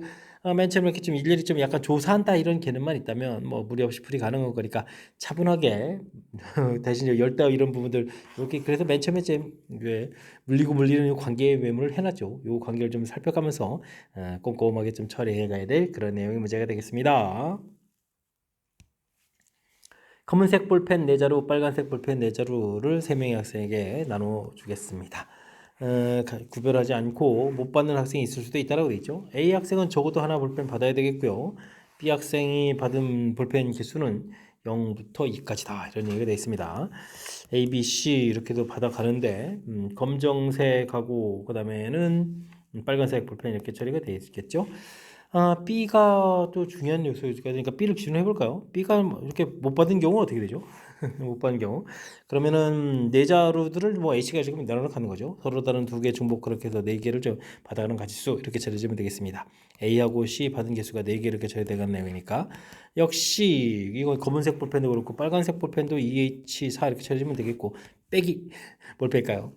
맨 처음에 이렇게 좀 일일이 좀 약간 조사한다 이런 개념만 있다면 뭐 무리 없이 풀이 가능한 거니까 차분하게 대신 열대어 이런 부분들 이렇게 그래서 맨 처음에 이제 왜 물리고 물리는 관계의 외모를 해놨죠. 요 관계를 좀 살펴가면서 꼼꼼하게 좀 처리해 가야 될 그런 내용의 문제가 되겠습니다. 검은색 볼펜 4자루, 빨간색 볼펜 4자루를 3명의 학생에게 나눠주겠습니다. 구별하지 않고 못 받는 학생이 있을 수도 있다고 되어 있죠. A 학생은 적어도 하나 볼펜 받아야 되겠고요. B 학생이 받은 볼펜 개수는 0부터 2까지다 이런 얘기가 되어 있습니다. A, B, C 이렇게도 받아가는데 검정색하고 그 다음에는 빨간색 볼펜 이렇게 처리가 되어 있겠죠. B가 또 중요한 요소가 되니까 B를 기준으로 해볼까요? B가 이렇게 못 받은 경우는 어떻게 되죠? 못 받은 경우 그러면은 4자루들을 뭐 A씨가 지금 나눠가는 거죠. 서로 다른 2개 중복 그렇게 해서 4개를 좀 받아가는 가지수 이렇게 처리해주면 되겠습니다. A하고 C 받은 개수가 4개 이렇게 처리되는 내용이니까 역시 이거 검은색 볼펜도 그렇고 빨간색 볼펜도 2H4 이렇게 처리해주면 되겠고 빼기 뭘 뺄까요?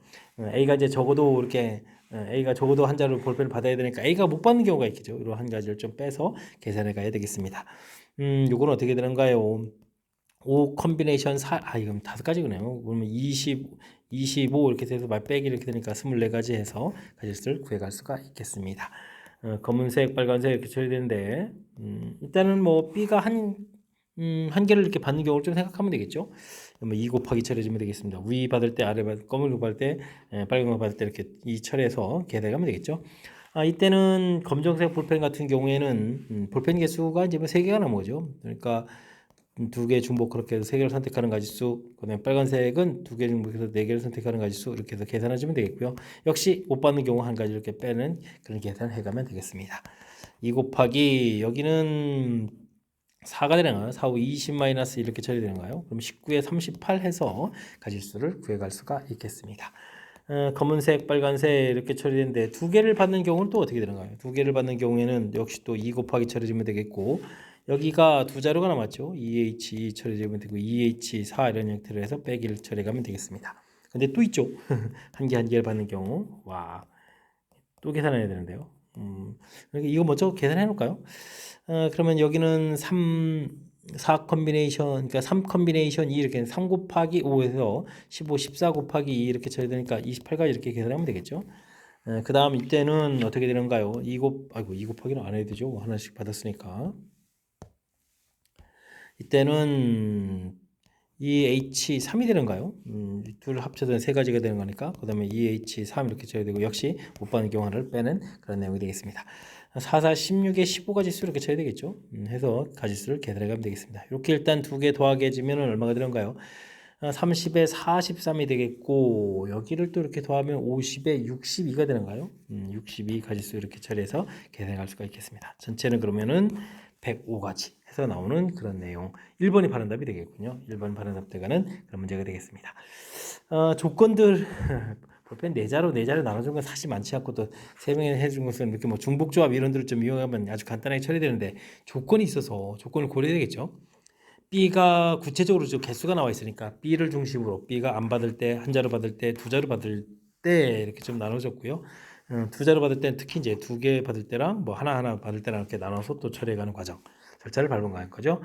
A가 이제 적어도 이렇게 A가 적어도 한 자루 볼펜을 받아야 되니까 A가 못 받는 경우가 있겠죠. 이런 한 가지를 좀 빼서 계산해 가야 되겠습니다. 요거는 어떻게 되는가요? 5 컨비네이션 4, 이건 5가지구나요. 그러면 20, 25 이렇게 돼서 말 빼기 이렇게 되니까 24가지 해서 가지수를 구해갈 수가 있겠습니다. 검은색, 빨간색 이렇게 처리되는데, 일단은 뭐 B가 한 개를 이렇게 받는 경우를 좀 생각하면 되겠죠. 2 곱하기 처리해주면 되겠습니다. 위 받을 때, 아래 받을, 검은 거 받을 때, 빨간 거 받을 때 이렇게 이 처리해서 계산하면 되겠죠. 이때는 검정색 볼펜 같은 경우에는 볼펜 개수가 이제 뭐 3개가 남은 거죠. 그러니까 2개 중복 그렇게 해서 3개를 선택하는 가지수, 그다음에 빨간색은 2개 중복해서 4개를 선택하는 가지수 이렇게 해서 계산하시면 되겠고요. 역시 못 받는 경우 한 가지 이렇게 빼는 그런 계산을 해가면 되겠습니다. 2 곱하기 여기는 4가 되나요? 4, 5, 20 마이너스 이렇게 처리되는가요? 그럼 19에 38 해서 가지수를 구해갈 수가 있겠습니다. 검은색, 빨간색 이렇게 처리되는데 2개를 받는 경우는 또 어떻게 되는가요? 2개를 받는 경우에는 역시 또 2 곱하기 처리해주면 되겠고 여기가 2자루가 남았죠. 2H 처리해주면 되고 2H4 이런 형태로 해서 빼기를 처리해가면 되겠습니다. 근데 또 있죠. 한 개를 받는 경우 또 계산해야 되는데요. 그러니까 이거 먼저 계산해 놓을까요? 그러면 여기는 4 컨비네이션, 그러니까 3 컨비네이션 2 이렇게 3 곱하기 5에서 15, 14 곱하기 2 이렇게 처리되니까 28까지 이렇게 계산하면 되겠죠. 그 다음 이때는 어떻게 되는가요? 2 곱하기는 안 해도 되죠. 하나씩 받았으니까. 이때는 2H3이 되는가요? 둘 합쳐서 3가지가 되는 거니까 그 다음에 2H3 이렇게 쳐야 되고 역시 못 받는 경우 하나를 빼는 그런 내용이 되겠습니다. 4, 4, 16에 15가지수 이렇게 쳐야 되겠죠. 해서 가지수를 계산해 가면 되겠습니다. 이렇게 일단 2개 더하게 해주면 얼마가 되는가요? 30에 43이 되겠고 여기를 또 이렇게 더하면 50에 62가 되는가요? 62 가지수 이렇게 처리해서 계산할 수가 있겠습니다. 전체는 그러면은 105가지 해서 나오는 그런 내용 1번이 바른 답이 되겠군요. 1번 바른 답대가는 그런 문제가 되겠습니다. 조건들 볼펜 4자로 나눠준 건 사실 많지 않고 또 3명이 해준 것은 이렇게 뭐 중복조합 이런 데를 좀 이용하면 아주 간단하게 처리되는데 조건이 있어서 조건을 고려해야 되겠죠. B가 구체적으로 좀 개수가 나와 있으니까 B를 중심으로 B가 안 받을 때, 한 자루 받을 때, 2자루 받을 때 이렇게 좀 나눠졌고요. 2자루 받을 때는 특히 이제 2개 받을 때랑 뭐 하나 받을 때랑 이렇게 나눠서 또 처리해가는 과정 절차를 밟은 거죠.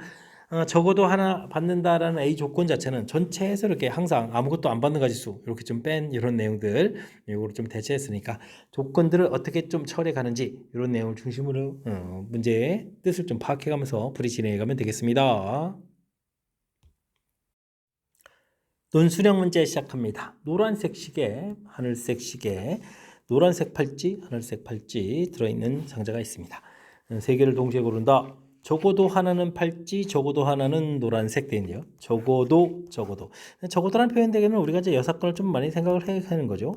적어도 하나 받는다라는 A 조건 자체는 전체에서 이렇게 항상 아무것도 안 받는 가지수 이렇게 좀 뺀 이런 내용들 이거를 좀 대체했으니까 조건들을 어떻게 좀 처리해 가는지 이런 내용을 중심으로 문제의 뜻을 좀 파악해가면서 풀이 진행해가면 되겠습니다. 논술형 문제 시작합니다. 노란색 시계, 하늘색 시계, 노란색 팔찌, 하늘색 팔찌 들어있는 상자가 있습니다. 3개를 동시에 고른다. 적어도 하나는 팔찌, 적어도 하나는 노란색 되는데요. 적어도라는 표현 되게는 우리가 이제 여사건을 좀 많이 생각을 해야 하는 거죠.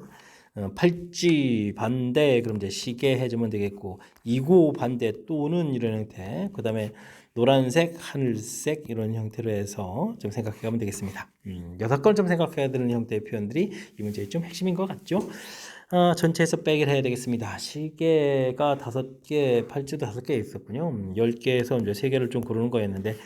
팔찌 반대 그럼 이제 시계 해주면 되겠고 이고 반대 또는 이런 형태 그 다음에 노란색 하늘색 이런 형태로 해서 좀 생각해 가면 되겠습니다. 여사건을 좀 생각해야 되는 형태의 표현들이 이 문제의 좀 핵심인 것 같죠. 전체에서 빼기를 해야 되겠습니다. 시계가 5개, 팔찌도 5개 있었군요. 10개에서 이제 3개를 좀 고르는 거였는데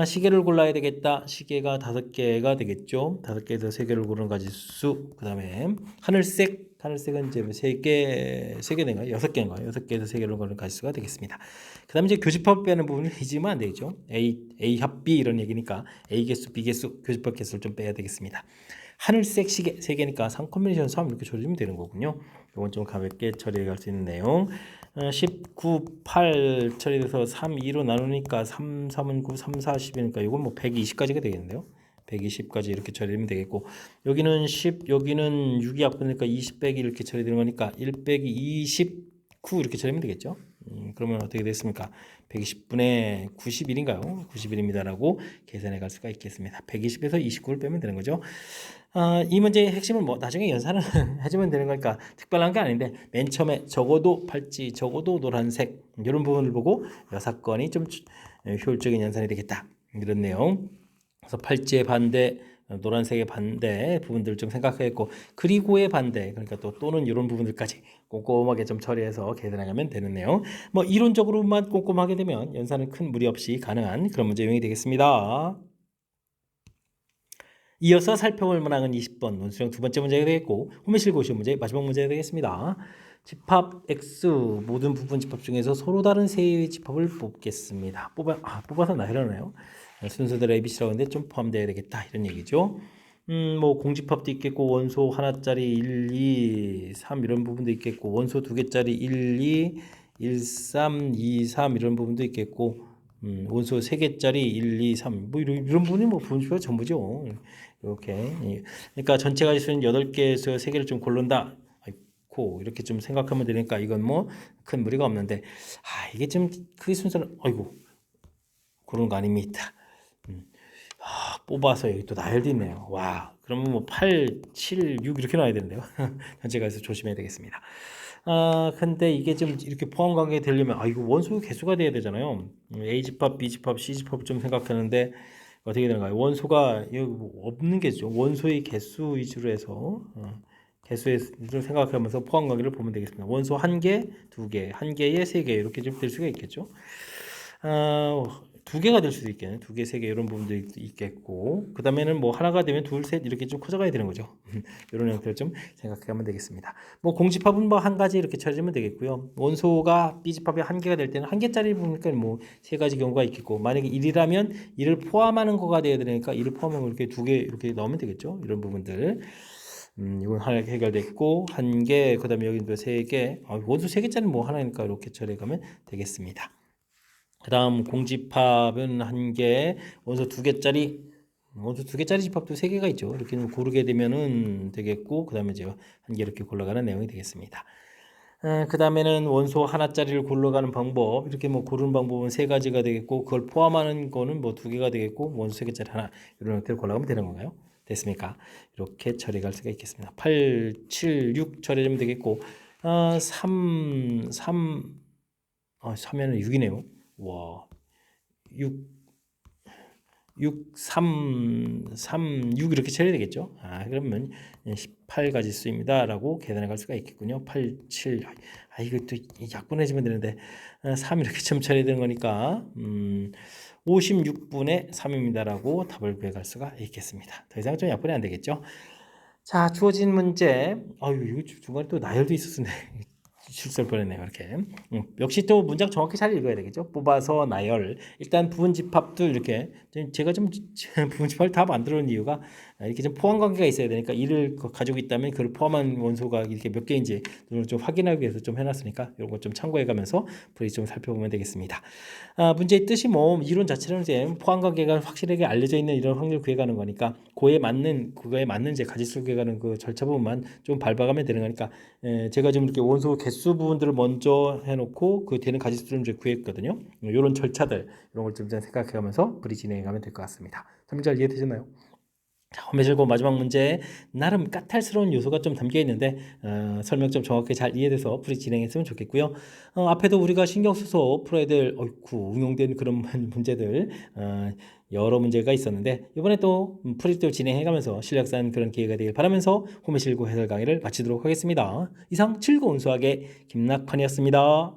시계를 골라야 되겠다. 시계가 5개가 되겠죠. 5개에서 3개를 고르는 가지수. 그 다음에 하늘색은 이제 3개인가요? 6개인가요? 6개에서 3개를 고르는 가지수가 되겠습니다. 그 다음에 이제 교집합 빼는 부분을 잊으면 안 되죠. A 합 B 이런 얘기니까 A 개수, B 개수, 교집합 개수를 좀 빼야 되겠습니다. 하늘색 시계 3개니까 3 컨비네이션 3 이렇게 처리하면 되는 거군요. 이건 좀 가볍게 처리해 갈 수 있는 내용. 19, 8 처리돼서 3, 2로 나누니까 3, 3은 9, 3, 4, 10이니까 이건 뭐 120까지가 되겠는데요. 120까지 이렇게 처리되면 되겠고, 여기는 10, 여기는 6이 약분이니까 20 빼기 이렇게 처리되는 거니까 1 빼기 29 이렇게 처리하면 되겠죠. 그러면 어떻게 됐습니까? 120분의 91인가요? 91입니다라고 계산해 갈 수가 있겠습니다. 120에서 29를 빼면 되는 거죠. 이 문제의 핵심은 뭐 나중에 연산을 해주면 되는 거니까 특별한 게 아닌데, 맨 처음에 적어도 팔찌, 적어도 노란색 이런 부분을 보고 이 사건이 좀 효율적인 연산이 되겠다, 이런 내용. 그래서 팔찌의 반대, 노란색의 반대 부분들을 좀 생각했고, 그리고의 반대, 그러니까 또는 이런 부분들까지 꼼꼼하게 좀 처리해서 계산하면 되는 내용. 뭐 이론적으로만 꼼꼼하게 되면 연산은 큰 무리 없이 가능한 그런 문제 유형이 되겠습니다. 이어서 살펴볼 문항은 20번 논술형 두 번째 문제가 되겠고, 호미실 고시 문제 마지막 문제가 되겠습니다. 집합 X 모든 부분 집합 중에서 서로 다른 세의 집합을 뽑겠습니다. 뽑아서 나열하네요. 순서대로 ABC라고 하는데 좀 포함되어야 되겠다, 이런 얘기죠. 뭐 공집합도 있겠고, 원소 하나짜리 1, 2, 3 이런 부분도 있겠고, 원소 두 개짜리 1, 2, 1, 3, 2, 3 이런 부분도 있겠고, 원소 3개짜리 1, 2, 3 뭐 이런 부분이 뭐 분수가 전부죠. 이렇게. 그러니까 전체 가지수는 8개에서 3개를 좀 고른다, 아이고, 이렇게 좀 생각하면 되니까 이건 뭐 큰 무리가 없는데, 이게 좀 그 순서는 아이고 그런 거 아닙니다. 뽑아서 여기 또 나열도 있네요. 와, 그러면 뭐 8, 7, 6 이렇게 나와야 되는데요. 전체 가지수 조심해야 되겠습니다. 근데 이게 좀 이렇게 포함 관계 되려면 이거 원소 개수가 돼야 되잖아요. A 집합, B 집합, C 집합 좀 생각하는데 어떻게 되는가요? 원소가 여기 뭐 없는 게죠. 원소의 개수 위주로 해서 개수를 생각하면서 포함 관계를 보면 되겠습니다. 원소 1개, 2개, 1개에 3개 이렇게 좀 될 수가 있겠죠. 2개가 될 수도 있겠네. 2개, 3개 이런 부분도 있겠고, 그 다음에는 뭐 하나가 되면 둘, 셋 이렇게 좀 커져가야 되는 거죠. 이런 형태를 좀 생각하면 되겠습니다. 뭐 공집합은 뭐 한 가지 이렇게 찾으면 되겠고요. 원소가 B집합이 1개가 될 때는 1개짜리 보니까 뭐 3가지 경우가 있겠고, 만약에 1이라면 1을 포함하는 거가 돼야 되니까 1을 포함하면 이렇게 2개 이렇게 넣으면 되겠죠. 이런 부분들. 이건 하나 해결됐고, 1개, 그 다음에 여기도 3개, 원소 3개짜리는 뭐 하나니까 이렇게 처리가면 되겠습니다. 그 다음 공집합은 1개, 원소 2개짜리, 원소 2개짜리 집합도 3개가 있죠. 이렇게 좀 고르게 되면은 되겠고, 그 다음에 이제 1개 이렇게 골라가는 내용이 되겠습니다. 그 다음에는 원소 하나짜리를 골라가는 방법, 이렇게 뭐 고르는 방법은 3가지가 되겠고, 그걸 포함하는 거는 뭐 2개가 되겠고, 원소 3개짜리 하나, 이런 형태로 골라가면 되는 건가요? 됐습니까? 이렇게 처리할 수가 있겠습니다. 8, 7, 6 처리하면 되겠고, 3, 3에는 6이네요. 와, 6, 6 이렇게 처리해야 되겠죠? 그러면 18가지 수입니다 라고 계산해 갈 수가 있겠군요. 8, 7, 이거 또 약분해주면 되는데 3 이렇게 점 처리해야 되는 거니까 56분의 3입니다 라고 답을 구해갈 수가 있겠습니다. 더 이상 좀 약분이 안 되겠죠? 자, 주어진 문제. 이거 중간에 또 나열도 있었는데 실수할 뻔했네요. 이렇게. 역시 또 문장 정확히 잘 읽어야 되겠죠. 뽑아서 나열. 일단 부분 집합도 이렇게 제가 좀 부분 집합을 다 만들어 놓은 이유가 이렇게 좀 포함 관계가 있어야 되니까 이를 가지고 있다면 그걸 포함한 원소가 이렇게 몇 개인지 좀 확인하기 위해서 좀 해놨으니까 이런 것 좀 참고해 가면서 풀이 좀 살펴보면 되겠습니다. 문제의 뜻이 뭐 이론 자체는 이제 포함 관계가 확실하게 알려져 있는 이런 확률을 구해가는 거니까 그거에 맞는 이제 가지수 구해가는 그 절차 부분만 좀 밟아가면 되는 거니까 제가 지금 이렇게 원소 개수 부분들을 먼저 해놓고 그 되는 가지수를 이제 구했거든요. 이런 절차들 이런 걸 좀 생각해가면서 풀이 진행해가면 될 것 같습니다. 설명 잘 이해되셨나요? 자, 호미실고 마지막 문제 나름 까탈스러운 요소가 좀 담겨 있는데 설명 좀 정확하게 잘 이해돼서 풀이 진행했으면 좋겠고요. 앞에도 우리가 신경 써서 풀어야 될 응용된 그런 문제들 여러 문제가 있었는데 이번에 또 풀이 또 진행해가면서 실력 쌓는 그런 기회가 되길 바라면서 호미실고 해설 강의를 마치도록 하겠습니다. 이상 즐거운 수학의 김낙환이었습니다.